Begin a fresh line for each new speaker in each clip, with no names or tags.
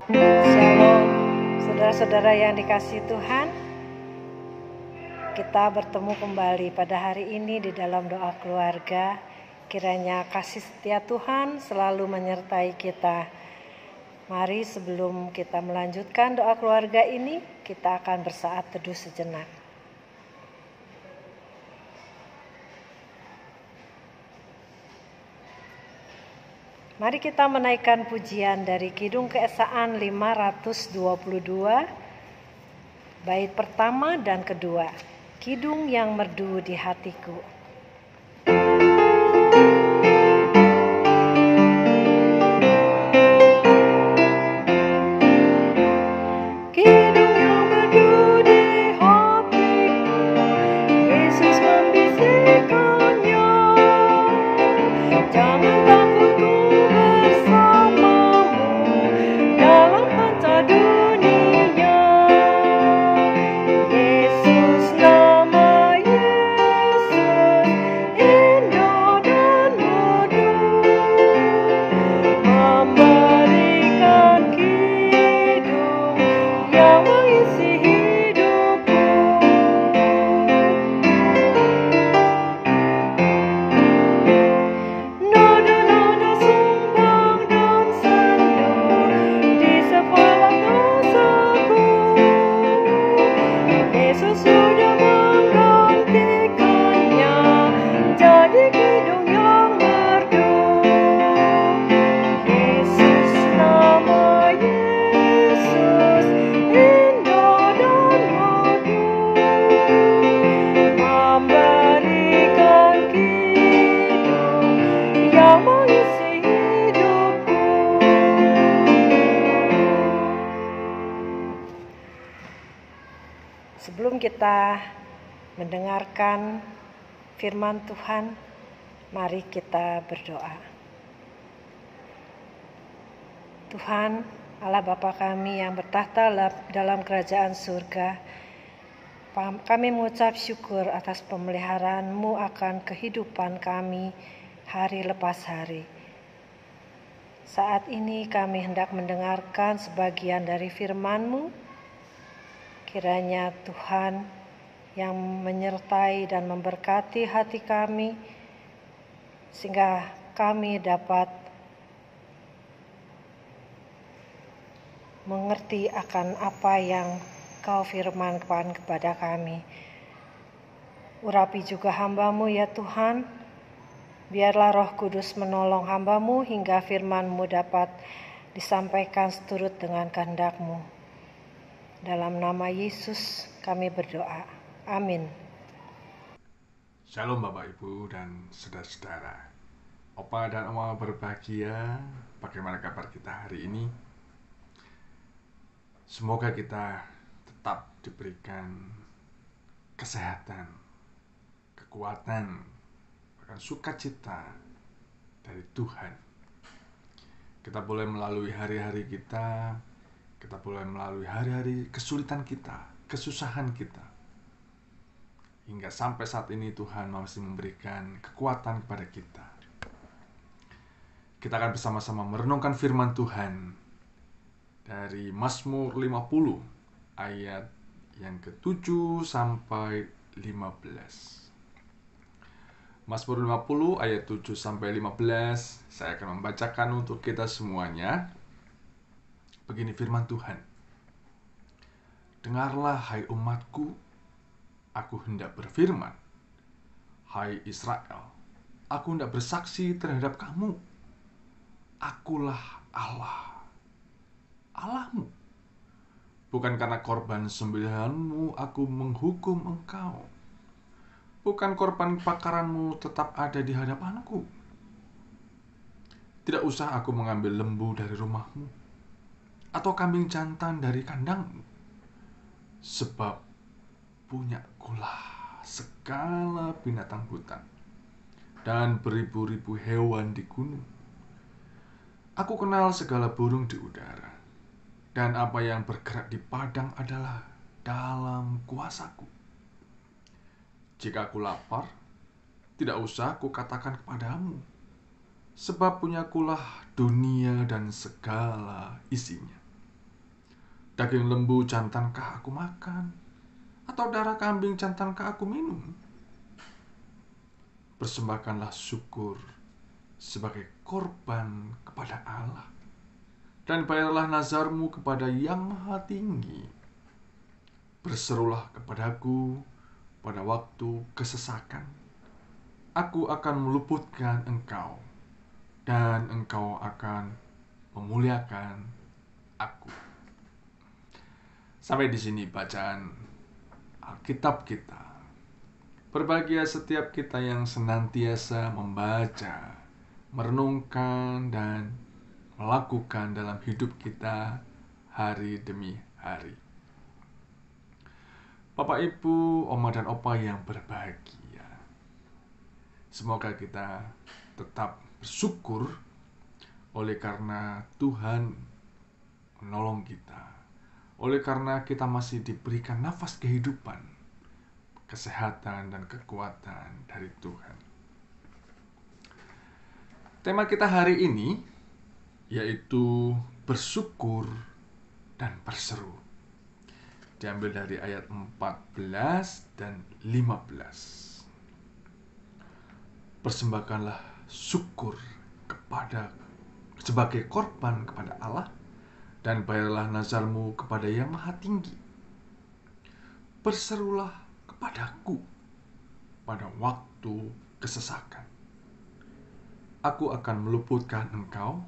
Shalom, saudara-saudara yang dikasihi Tuhan. Kita bertemu kembali pada hari ini di dalam doa keluarga. Kiranya kasih setia Tuhan selalu menyertai kita. Mari sebelum kita melanjutkan doa keluarga ini, kita akan bersaat teduh sejenak. Mari kita menaikkan pujian dari Kidung Keesaan 522, bait pertama dan kedua, Kidung yang merdu di hatiku. Sebelum kita mendengarkan firman Tuhan, mari kita berdoa. Tuhan, Allah Bapa kami yang bertahta dalam kerajaan surga, kami mengucap syukur atas pemeliharaan-Mu akan kehidupan kami hari lepas hari. Saat ini kami hendak mendengarkan sebagian dari firman-Mu. Kiranya Tuhan yang menyertai dan memberkati hati kami, sehingga kami dapat mengerti akan apa yang Kau firmankan kepada kami. Urapi juga hamba-Mu ya Tuhan, biarlah Roh Kudus menolong hamba-Mu hingga firman-Mu dapat disampaikan seturut dengan kehendak-Mu. Dalam nama Yesus kami berdoa. Amin.
Shalom Bapak Ibu dan saudara-saudara. Opa dan Oma berbahagia. Bagaimana kabar kita hari ini? Semoga kita tetap diberikan kesehatan, kekuatan, bahkan sukacita dari Tuhan. Kita boleh melalui hari-hari kita boleh melalui hari-hari kesulitan kita, kesusahan kita. Hingga sampai saat ini Tuhan masih memberikan kekuatan kepada kita. Kita akan bersama-sama merenungkan firman Tuhan dari Mazmur 50 ayat yang ke-7 sampai 15. Mazmur 50 ayat 7 sampai 15 saya akan membacakan untuk kita semuanya. Begini firman Tuhan. Dengarlah hai umatku, aku hendak berfirman. Hai Israel, aku hendak bersaksi terhadap kamu. Akulah Allah, Allahmu. Bukan karena korban sembelihanmu aku menghukum engkau. Bukan korban bakaranmu tetap ada di hadapanku. Tidak usah aku mengambil lembu dari rumahmu atau kambing jantan dari kandangmu, sebab punyakulah segala binatang hutan dan beribu-ribu hewan di gunung. Aku kenal segala burung di udara, dan apa yang bergerak di padang adalah dalam kuasaku. Jika aku lapar, tidak usah aku katakan kepadamu, sebab punyakulah dunia dan segala isinya. Daging lembu jantankah aku makan? Atau darah kambing jantankah aku minum? Persembahkanlah syukur sebagai korban kepada Allah, dan bayarlah nazarmu kepada Yang Maha Tinggi. Berserulah kepadaku pada waktu kesesakan. Aku akan meluputkan engkau, dan engkau akan memuliakan aku. Sampai di sini bacaan Alkitab kita. Berbahagia setiap kita yang senantiasa membaca, merenungkan, dan melakukan dalam hidup kita hari demi hari. Bapak, Ibu, Oma dan Opa yang berbahagia, semoga kita tetap bersyukur oleh karena Tuhan menolong kita, oleh karena kita masih diberikan nafas kehidupan, kesehatan, dan kekuatan dari Tuhan. Tema kita hari ini yaitu bersyukur dan berseru. Diambil dari ayat 14 dan 15. Persembahkanlah syukur sebagai korban kepada Allah, dan bayarlah nazarmu kepada Yang Maha Tinggi. Berserulah kepadaku pada waktu kesesakan. Aku akan meluputkan engkau,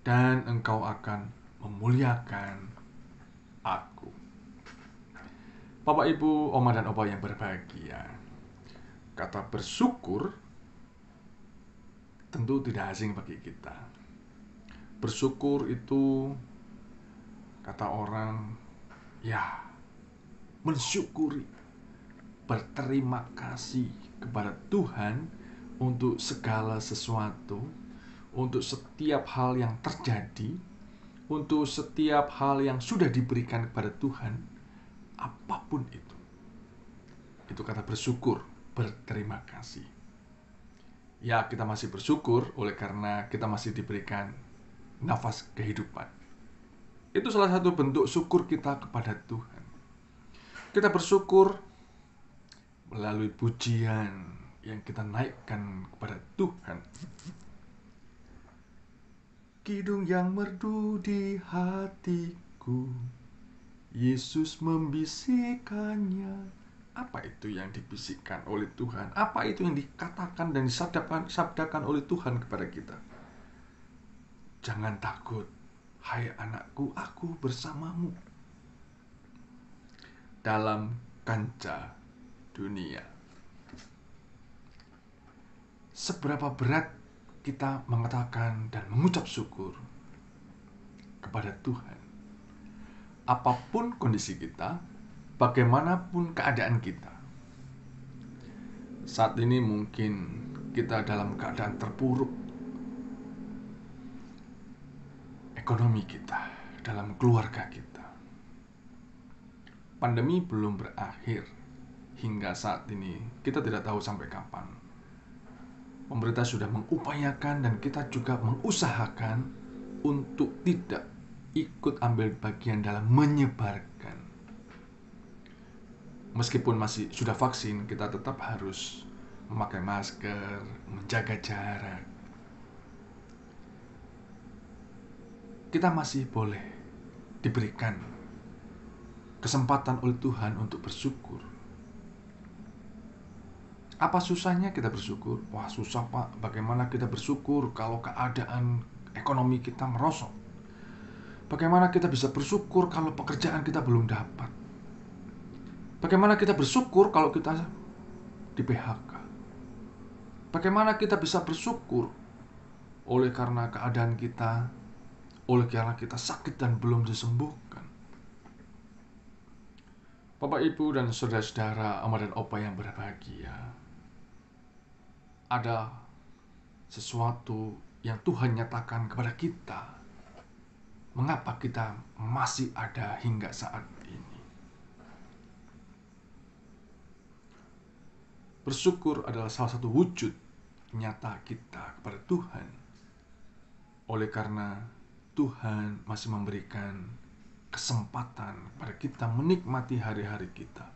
dan engkau akan memuliakan aku. Bapak, Ibu, Oma dan Opa yang berbahagia, kata bersyukur tentu tidak asing bagi kita. Bersyukur itu kata orang ya mensyukuri, berterima kasih kepada Tuhan untuk segala sesuatu, untuk setiap hal yang terjadi, untuk setiap hal yang sudah diberikan kepada Tuhan, apapun itu. Itu kata bersyukur, berterima kasih. Ya, kita masih bersyukur oleh karena kita masih diberikan nafas kehidupan. Itu salah satu bentuk syukur kita kepada Tuhan. Kita bersyukur melalui pujian yang kita naikkan kepada Tuhan. Kidung yang merdu di hatiku, Yesus membisikkannya. Apa itu yang dibisikkan oleh Tuhan? Apa itu yang dikatakan dan disabdakan oleh Tuhan kepada kita? Jangan takut, hai anakku, aku bersamamu dalam kancah dunia. Seberapa berat kita mengatakan dan mengucap syukur kepada Tuhan. Apapun kondisi kita, bagaimanapun keadaan kita. Saat ini mungkin kita dalam keadaan terpuruk. Ekonomi kita, dalam keluarga kita. Pandemi belum berakhir. Hingga saat ini kita tidak tahu sampai kapan. Pemerintah sudah mengupayakan dan kita juga mengusahakan untuk tidak ikut ambil bagian dalam menyebarkan. Meskipun masih sudah vaksin, kita tetap harus memakai masker, menjaga jarak. Kita masih boleh diberikan kesempatan oleh Tuhan untuk bersyukur. Apa susahnya kita bersyukur? Wah, susah Pak, bagaimana kita bersyukur kalau keadaan ekonomi kita merosot? Bagaimana kita bisa bersyukur kalau pekerjaan kita belum dapat? Bagaimana kita bersyukur kalau kita di PHK? Bagaimana kita bisa bersyukur oleh karena keadaan kita, oleh karena kita sakit dan belum disembuhkan? Bapak, Ibu, dan saudara-saudara, Oma dan Opa yang berbahagia, ada sesuatu yang Tuhan nyatakan kepada kita. Mengapa kita masih ada hingga saat ini? Bersyukur adalah salah satu wujud nyata kita kepada Tuhan. Oleh karena Tuhan masih memberikan kesempatan kepada kita menikmati hari-hari kita,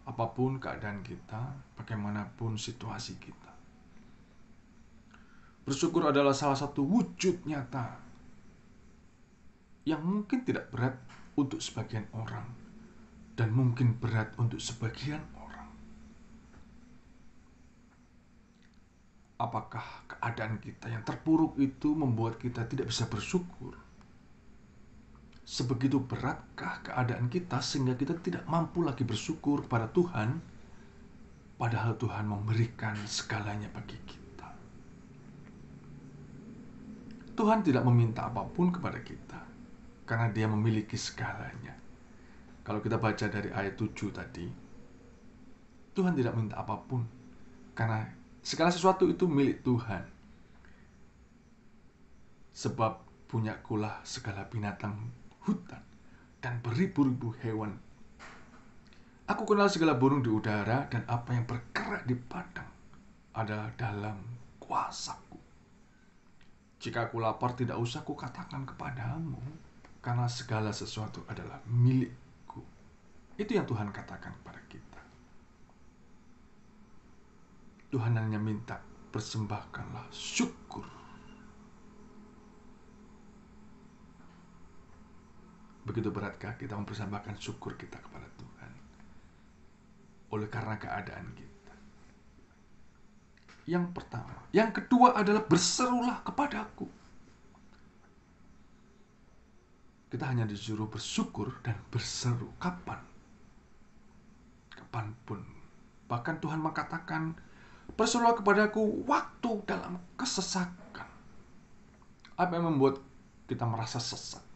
apapun keadaan kita, bagaimanapun situasi kita. Bersyukur adalah salah satu wujud nyata yang mungkin tidak berat untuk sebagian orang dan mungkin berat untuk sebagian orang. Apakah keadaan kita yang terpuruk itu membuat kita tidak bisa bersyukur? Sebegitu beratkah keadaan kita sehingga kita tidak mampu lagi bersyukur kepada Tuhan, padahal Tuhan memberikan segalanya bagi kita. Tuhan tidak meminta apapun kepada kita karena Dia memiliki segalanya. Kalau kita baca dari ayat 7 tadi, Tuhan tidak minta apapun karena segala sesuatu itu milik Tuhan. Sebab punyakulah segala binatang hutan dan beribu-ribu hewan. Aku kenal segala burung di udara, dan apa yang bergerak di padang adalah dalam kuasaku. Jika aku lapar, tidak usah kukatakan kepadamu, karena segala sesuatu adalah milikku. Itu yang Tuhan katakan kepada kita. Tuhan hanya minta, persembahkanlah syukur. Begitu beratkah kita mempersembahkan syukur kita kepada Tuhan oleh karena keadaan kita? Yang pertama. Yang kedua adalah berserulah kepadaku. Kita hanya disuruh bersyukur dan berseru. Kapan? Kapanpun. Bahkan Tuhan mengatakan, berserulah kepadaku waktu dalam kesesakan. Apa yang membuat kita merasa sesak?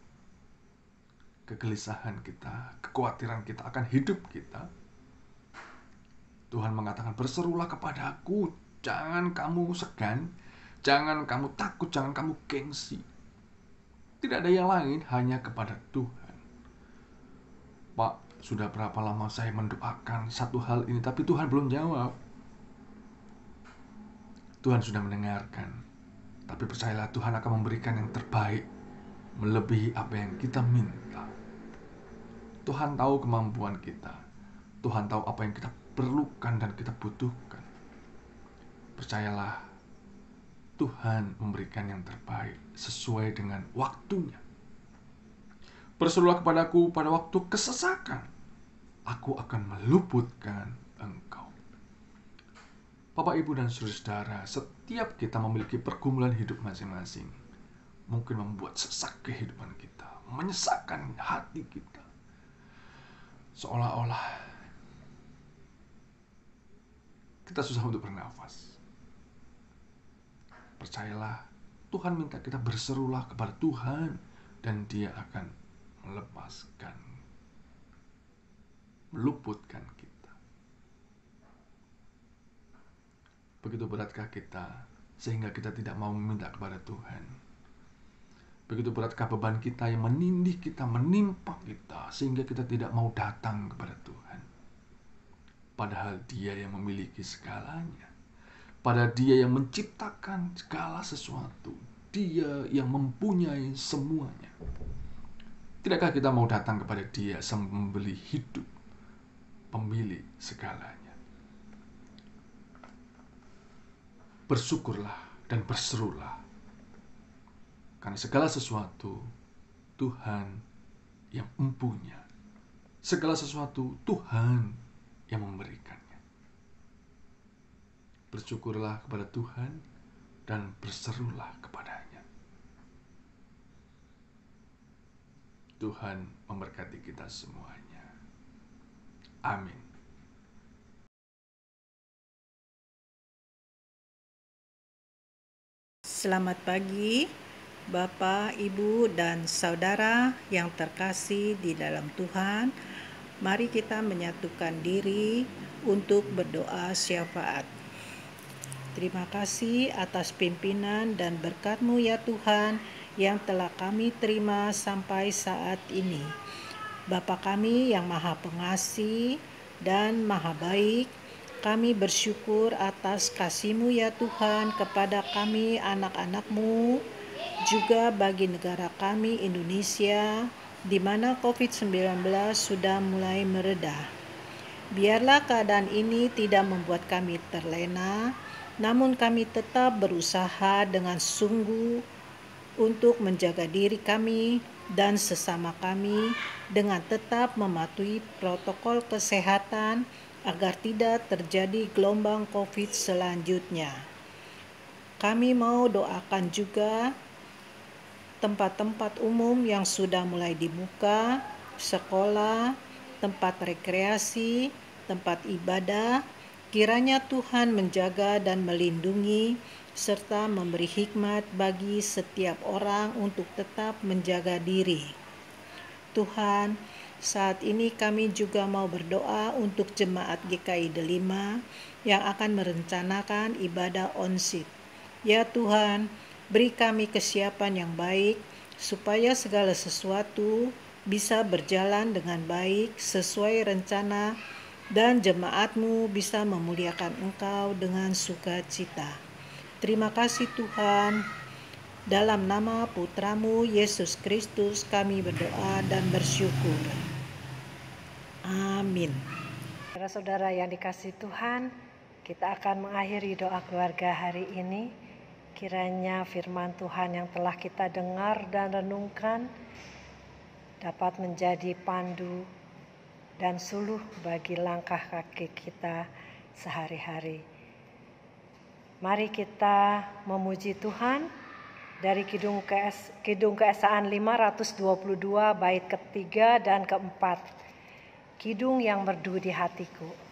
Kegelisahan kita, kekhawatiran kita akan hidup kita. Tuhan mengatakan, berserulah kepada aku, jangan kamu segan, jangan kamu takut, jangan kamu gengsi. Tidak ada yang lain, hanya kepada Tuhan. Pak, sudah berapa lama saya mendoakan satu hal ini, tapi Tuhan belum jawab. Tuhan sudah mendengarkan, tapi percayalah Tuhan akan memberikan yang terbaik, melebihi apa yang kita minta. Tuhan tahu kemampuan kita. Tuhan tahu apa yang kita perlukan dan kita butuhkan. Percayalah, Tuhan memberikan yang terbaik sesuai dengan waktunya. Berserulah kepadaku pada waktu kesesakan. Aku akan meluputkan engkau. Bapak, Ibu, dan saudara, setiap kita memiliki pergumulan hidup masing-masing. Mungkin membuat sesak kehidupan kita, menyesakkan hati kita. Seolah-olah kita susah untuk bernafas. Percayalah, Tuhan minta kita berserulah kepada Tuhan, dan Dia akan melepaskan, meluputkan kita. Begitu beratkah kita sehingga kita tidak mau meminta kepada Tuhan? Begitu beratkah beban kita yang menindih kita, menimpa kita, sehingga kita tidak mau datang kepada Tuhan? Padahal Dia yang memiliki segalanya. Padahal Dia yang menciptakan segala sesuatu. Dia yang mempunyai semuanya. Tidakkah kita mau datang kepada Dia, Sang Pembeli hidup, pemilik segalanya? Bersyukurlah dan berserulah. Karena segala sesuatu Tuhan yang mempunyai. Segala sesuatu Tuhan yang memberikannya. Bersyukurlah kepada Tuhan dan berserulah kepadanya. Tuhan memberkati kita semuanya. Amin.
Selamat pagi, Bapak, Ibu, dan Saudara yang terkasih di dalam Tuhan. Mari kita menyatukan diri untuk berdoa syafaat. Terima kasih atas pimpinan dan berkat-Mu ya Tuhan yang telah kami terima sampai saat ini. Bapa kami yang Maha Pengasih dan Maha Baik, kami bersyukur atas kasih-Mu ya Tuhan kepada kami anak-anak-Mu, juga bagi negara kami Indonesia, di mana COVID-19 sudah mulai mereda. Biarlah keadaan ini tidak membuat kami terlena, namun kami tetap berusaha dengan sungguh untuk menjaga diri kami dan sesama kami dengan tetap mematuhi protokol kesehatan agar tidak terjadi gelombang COVID selanjutnya. Kami mau doakan juga tempat-tempat umum yang sudah mulai dibuka, sekolah, tempat rekreasi, tempat ibadah. Kiranya Tuhan menjaga dan melindungi serta memberi hikmat bagi setiap orang untuk tetap menjaga diri. Tuhan, saat ini kami juga mau berdoa untuk jemaat GKI Delima yang akan merencanakan ibadah onsite. Ya Tuhan, beri kami kesiapan yang baik supaya segala sesuatu bisa berjalan dengan baik sesuai rencana dan jemaat-Mu bisa memuliakan Engkau dengan sukacita. Terima kasih Tuhan. Dalam nama Putra-Mu Yesus Kristus kami berdoa dan bersyukur. Amin.
Saudara-saudara yang dikasihi Tuhan, kita akan mengakhiri doa keluarga hari ini. Kiranya firman Tuhan yang telah kita dengar dan renungkan dapat menjadi pandu dan suluh bagi langkah kaki kita sehari-hari. Mari kita memuji Tuhan dari Kidung Keesaan 522 bait ketiga dan keempat. Kidung yang merdu di hatiku.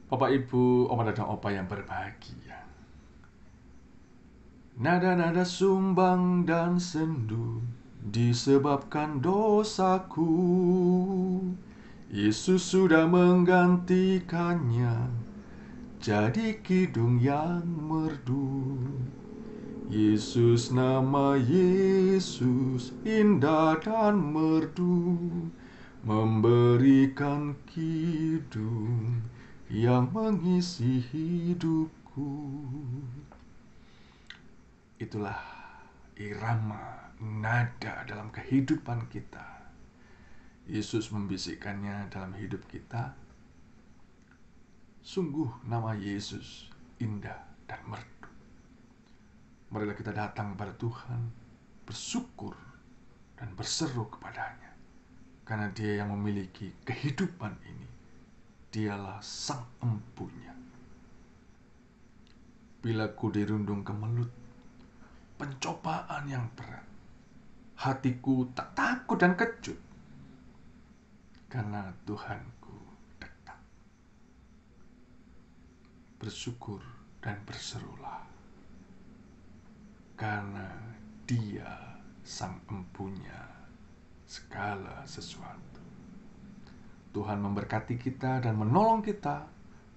Bapak, Ibu, Oma dan Opa yang berbahagia. Nada-nada sumbang dan sendu disebabkan dosaku. Yesus sudah menggantikannya jadi kidung yang merdu. Yesus, nama Yesus indah dan merdu, memberikan kidung yang mengisi hidupku. Itulah irama nada dalam kehidupan kita. Yesus membisikkannya dalam hidup kita. Sungguh nama Yesus indah dan merdu. Marilah kita datang kepada Tuhan, bersyukur dan berseru kepadanya, karena Dia yang memiliki kehidupan ini. Dialah sang empunya. Bila ku dirundung kemelut pencobaan yang berat, hatiku tak takut dan kecut, karena Tuhanku dekat. Bersyukur dan berserulah, karena Dia sang empunya segala sesuatu. Tuhan memberkati kita dan menolong kita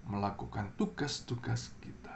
melakukan tugas-tugas kita.